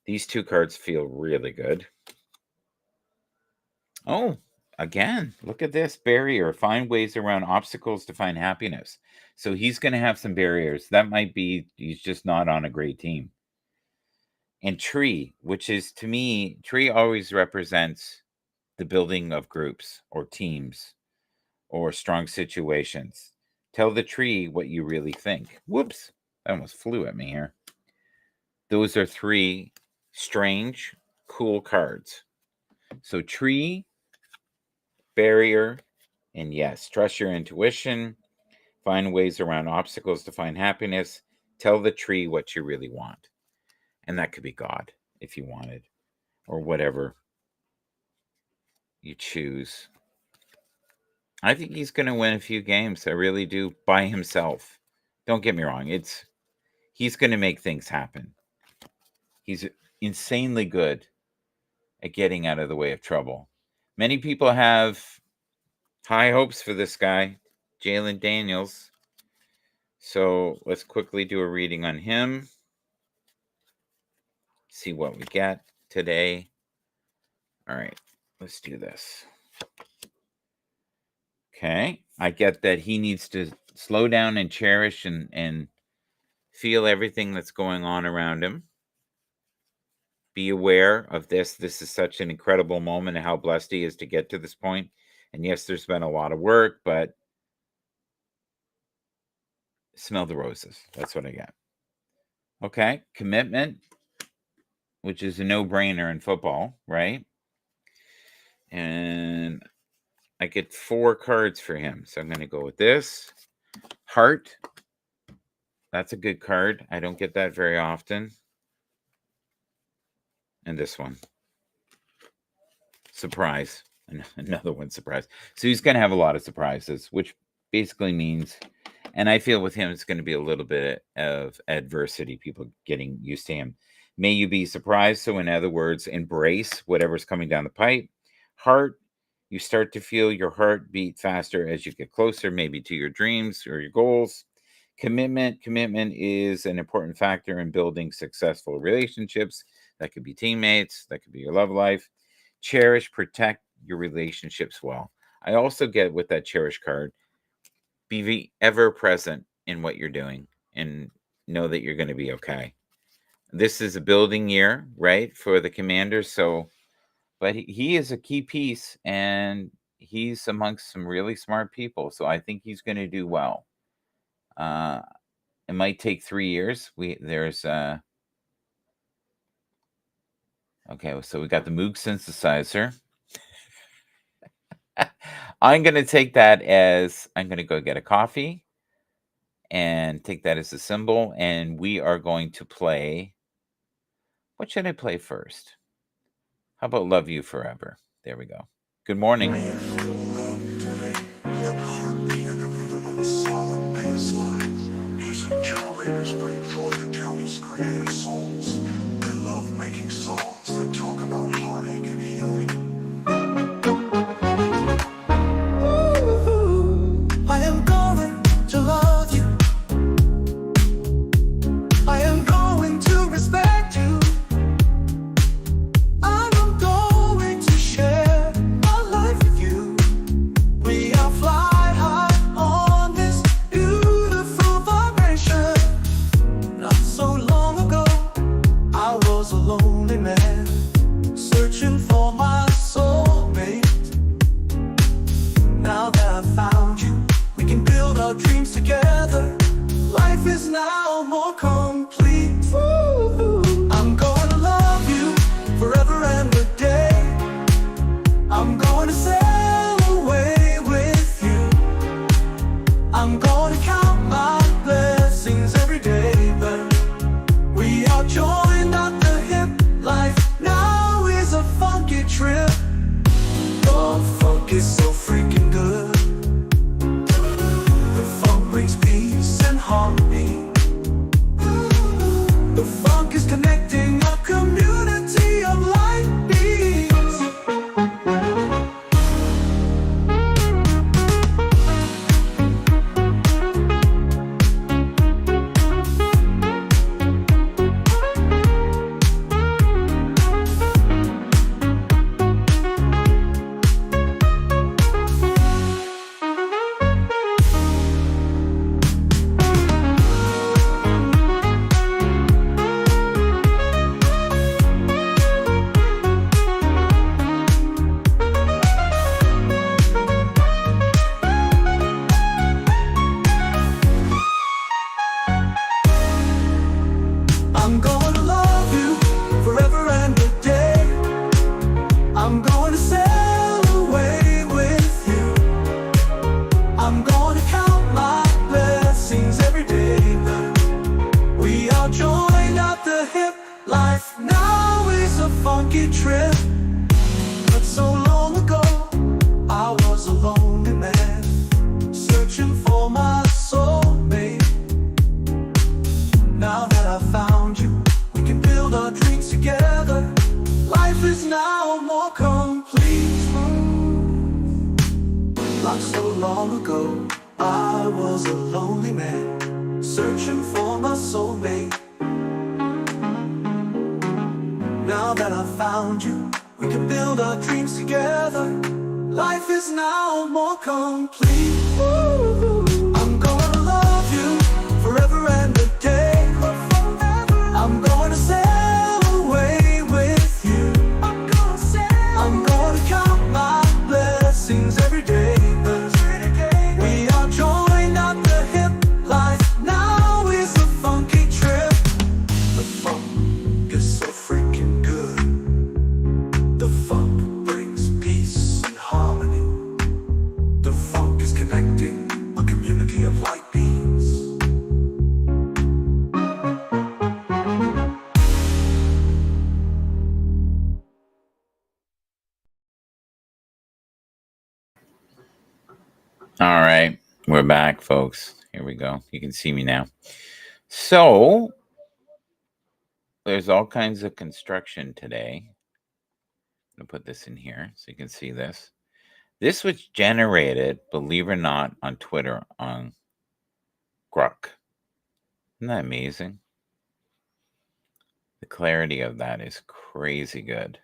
These two cards feel really good. Oh, again, look at this barrier. Find ways around obstacles to find happiness. So he's gonna have some barriers. That might be he's just not on a great team. And tree, which is to me, tree always represents the building of groups or teams or strong situations. Tell the tree what you really think. Whoops, that almost flew at me here. Those are three strange, cool cards. So tree, barrier, and yes, trust your intuition. Find ways around obstacles to find happiness. Tell the tree what you really want. And that could be God if you wanted, or whatever you choose. I think he's going to win a few games. I really do, by himself. Don't get me wrong. He's going to make things happen. He's insanely good at getting out of the way of trouble. Many people have high hopes for this guy, Jalen Daniels. So let's quickly do a reading on him. See what we get today. All right, let's do this. Okay, I get that he needs to slow down and cherish and feel everything that's going on around him. Be aware of this. This is such an incredible moment and how blessed he is to get to this point. And yes, there's been a lot of work, but smell the roses. That's what I get. Okay, commitment, which is a no-brainer in football, right? And I get 4 cards for him. So I'm going to go with this. Heart. That's a good card. I don't get that very often. And this one. Surprise. Another one, surprise. So he's going to have a lot of surprises, which basically means, and I feel with him, it's going to be a little bit of adversity, people getting used to him. May you be surprised. So in other words, embrace whatever's coming down the pipe. Heart. You start to feel your heart beat faster as you get closer, maybe to your dreams or your goals. Commitment. Commitment is an important factor in building successful relationships. That could be teammates. That could be your love life. Cherish, protect your relationships well. I also get with that cherish card, be ever present in what you're doing and know that you're going to be okay. This is a building year, right, for the Commanders. So, but he is a key piece and he's amongst some really smart people. So I think he's going to do well. It might take 3 years. Okay, so we got the Moog synthesizer. I'm going to take that as I'm going to go get a coffee and take that as a symbol. And we are going to play. What should I play first? How about Love You Forever? There we go. Good morning. found you. We can build our dreams together. Life is now more complete. I'm gonna love you forever and a day. I'm gonna sail away with you. I'm gonna count my blessings every day. 'Cause we are joined at the hip. Life now is a funky trip. The funk is so freaking good. The funk brings peace and harmony. The funk is connecting a community of light beings. All right, we're back, folks. Here we go. You can see me now. So, there's all kinds of construction today. I'm going to put this in here so you can see this. This was generated, believe it or not, on Twitter on Grok. Isn't that amazing? The clarity of that is crazy good.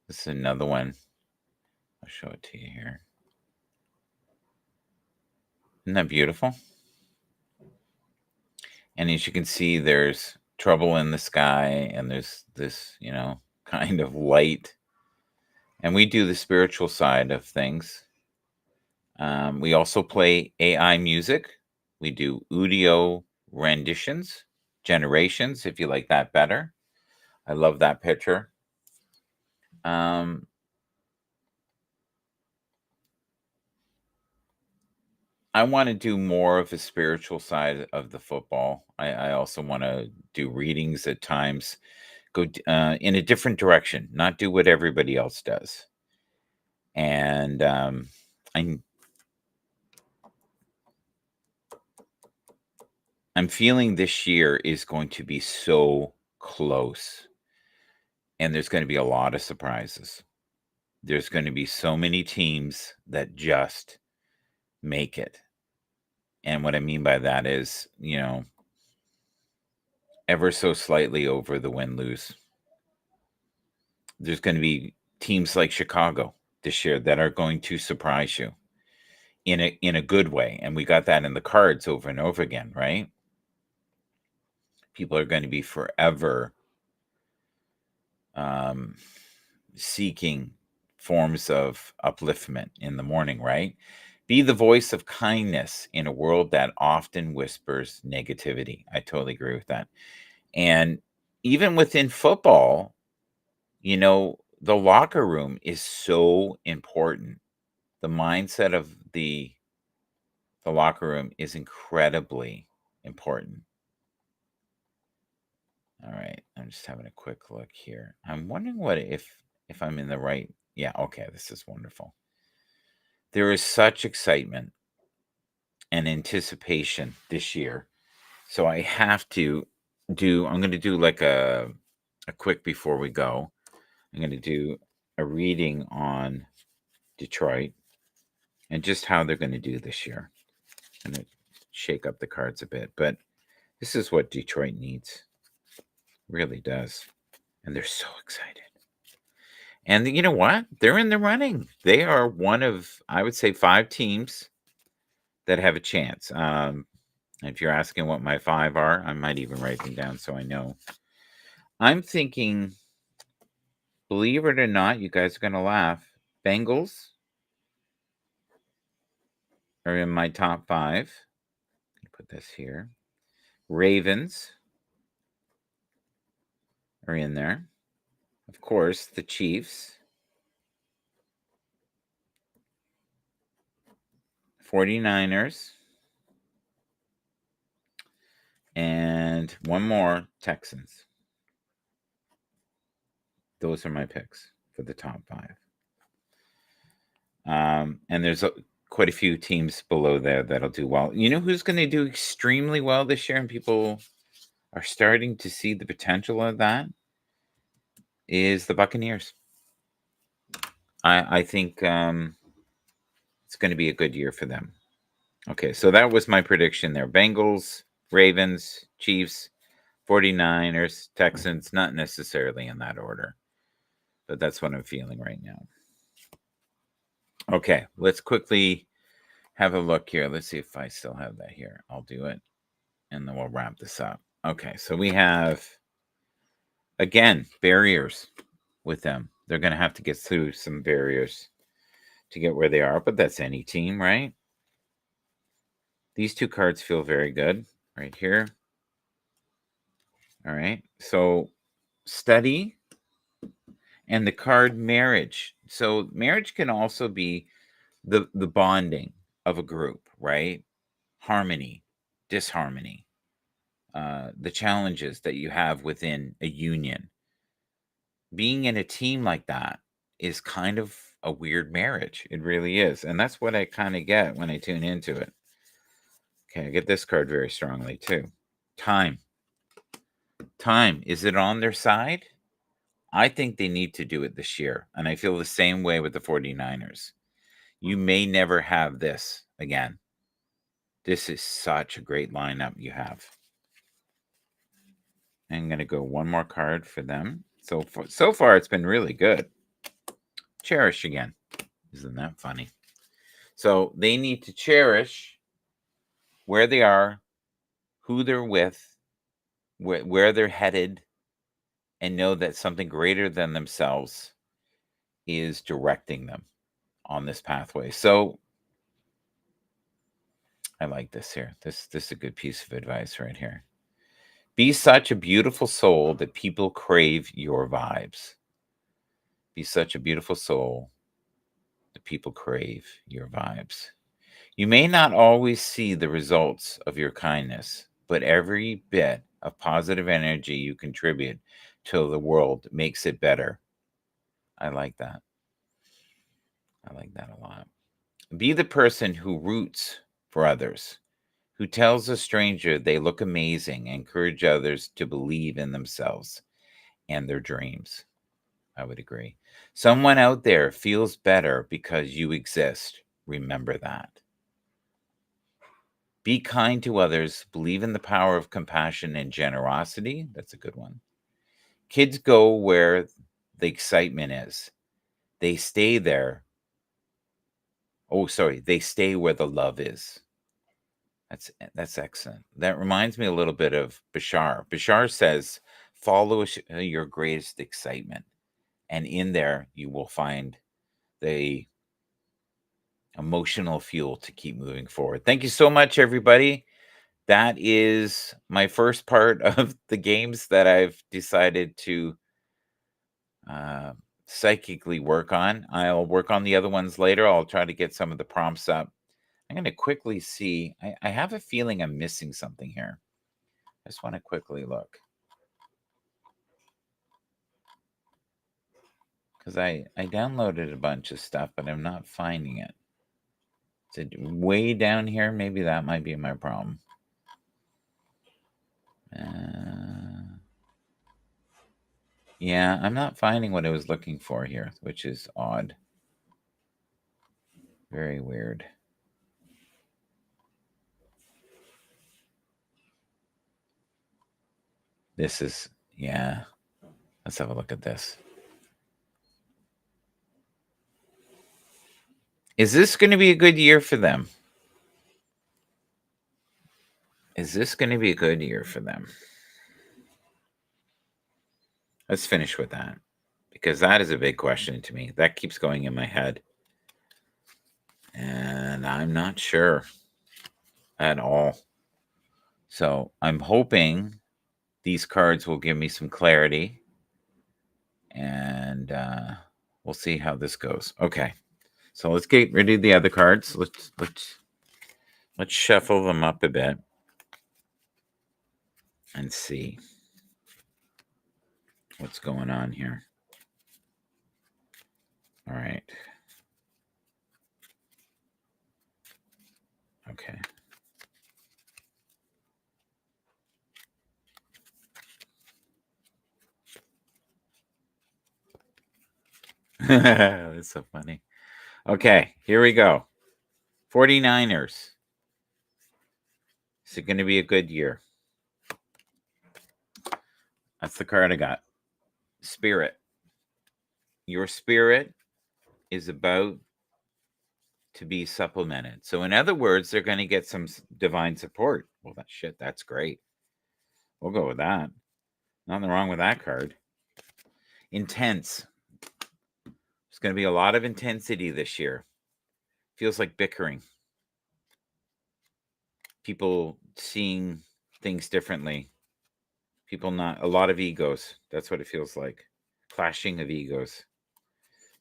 This is another one. I'll show it to you here. Isn't that beautiful? And as you can see, there's trouble in the sky, and there's this, kind of light. And we do the spiritual side of things. We also play AI music. We do Udio renditions, generations, if you like that better. I love that picture. I want to do more of the spiritual side of the football. I also want to do readings at times, go in a different direction, not do what everybody else does. And I'm feeling this year is going to be so close, and there's going to be a lot of surprises. There's going to be so many teams that just make it. And what I mean by that is, ever so slightly over the win-lose. There's going to be teams like Chicago this year that are going to surprise you in a good way. And we got that in the cards over and over again, right? People are going to be forever seeking forms of upliftment in the morning, right? Be the voice of kindness in a world that often whispers negativity. I totally agree with that. And even within football, the locker room is so important. The mindset of the locker room is incredibly important. All right, I'm just having a quick look here. I'm wondering if I'm in the right. Yeah, okay, this is wonderful. There is such excitement and anticipation this year. So I have to I'm going to do like a quick before we go. I'm going to do a reading on Detroit and just how they're going to do this year. I'm going to shake up the cards a bit, but this is what Detroit needs. Really does. And they're so excited. And you know what? They're in the running. They are one of, I would say, 5 teams that have a chance. If you're asking what my 5 are, I might even write them down so I know. I'm thinking, believe it or not, you guys are going to laugh. Bengals are in my top 5. Put this here. Ravens are in there. Of course, the Chiefs. 49ers. And one more, Texans. Those are my picks for the top 5. And there's quite a few teams below there that'll do well. You know who's going to do extremely well this year, and people are starting to see the potential of that, is the Buccaneers. I think it's going to be a good year for them. Okay, so that was my prediction there. Bengals, Ravens, Chiefs, 49ers, Texans, not necessarily in that order. but that's what I'm feeling right now. Okay, let's quickly have a look here. Let's see if I still have that here. I'll do it, and then we'll wrap this up. Okay, so we have, again, barriers with them. They're going to have to get through some barriers to get where they are, but that's any team, right? These two cards feel very good right here. All right, so study and the card marriage. So marriage can also be the bonding of a group, right? Harmony, disharmony, the challenges that you have within a union. Being in a team like that is kind of a weird marriage. It really is. And that's what I kind of get when I tune into it. Okay, I get this card very strongly too. Time. Time. Is it on their side? I think they need to do it this year. And I feel the same way with the 49ers. You may never have this again. This is such a great lineup you have. I'm going to go one more card for them. So far, it's been really good. Cherish again. Isn't that funny? So they need to cherish where they are, who they're with, where they're headed, and know that something greater than themselves is directing them on this pathway. So I like this here. This is a good piece of advice right here. Be such a beautiful soul that people crave your vibes. Be such a beautiful soul that people crave your vibes. You may not always see the results of your kindness, but every bit of positive energy you contribute to the world makes it better. I like that. I like that a lot. Be the person who roots for others, who tells a stranger they look amazing, and encourage others to believe in themselves and their dreams. I would agree. Someone out there feels better because you exist. Remember that. Be kind to others. Believe in the power of compassion and generosity. That's a good one. Kids go where the excitement is. They stay there. Oh, sorry. They stay where the love is. That's excellent. That reminds me a little bit of Bashar. Bashar says, "Follow your greatest excitement, and in there you will find the emotional fuel to keep moving forward." Thank you so much, everybody. That is my first part of the games that I've decided to uh, psychically work on. I'll work on the other ones later. I'll try to get some of the prompts up. I'm going to quickly see. I have a feeling I'm missing something here. I just want to quickly look. Because I downloaded a bunch of stuff, but I'm not finding it. Is it way down here? Maybe that might be my problem. Yeah, I'm not finding what I was looking for here, which is odd. Very weird. This is, yeah. Let's have a look at this. Is this going to be a good year for them? Is this going to be a good year for them? Let's finish with that, because that is a big question to me. That keeps going in my head. And I'm not sure at all. So I'm hoping these cards will give me some clarity, and we'll see how this goes. Okay, so let's get rid of the other cards. Let's shuffle them up a bit and see what's going on here. All right. Okay. That's so funny. Okay, here we go. 49ers. Is it going to be a good year? That's the card I got. Spirit. Your spirit is about to be supplemented. So, in other words, they're going to get some divine support. Well, that's great. We'll go with that. Nothing wrong with that card. Intense. There's going to be a lot of intensity this year. Feels like bickering. People seeing things differently. People not, a lot of egos. That's what it feels like. Clashing of egos.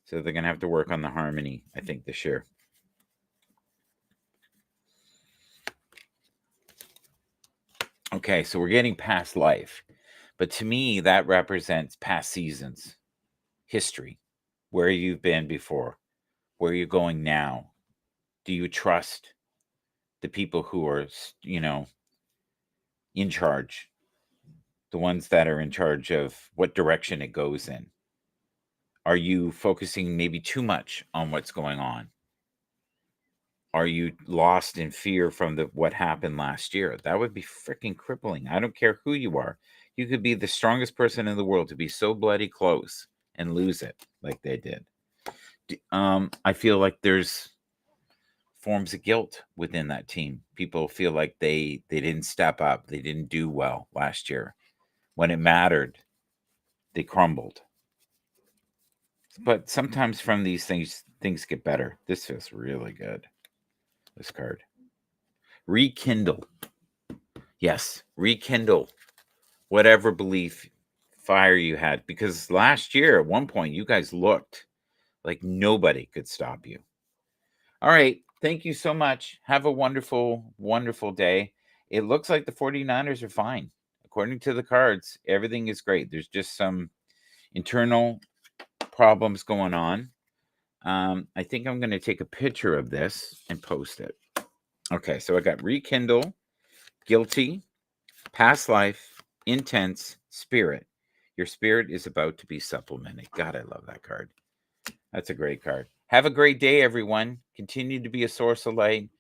So they're going to have to work on the harmony, I think, this year. Okay, so we're getting past life. But to me, that represents past seasons, history, where you've been before, where you're going now. Do you trust the people who are, in charge? The ones that are in charge of what direction it goes in? Are you focusing maybe too much on what's going on? Are you lost in fear from what happened last year? That would be freaking crippling. I don't care who you are. You could be the strongest person in the world to be so bloody close and lose it like they did. I feel like there's forms of guilt within that team. People feel like they didn't step up. They didn't do well last year. When it mattered, they crumbled. But sometimes from these things get better. This feels really good. This card. Rekindle. Yes, rekindle whatever belief fire you had. Because last year, at one point, you guys looked like nobody could stop you. All right. Thank you so much. Have a wonderful, wonderful day. It looks like the 49ers are fine. According to the cards, everything is great. There's just some internal problems going on. I think I'm going to take a picture of this and post it. Okay, so I got rekindle, guilty, past life, intense, spirit. Your spirit is about to be supplemented. God, I love that card. That's a great card. Have a great day, everyone. Continue to be a source of light.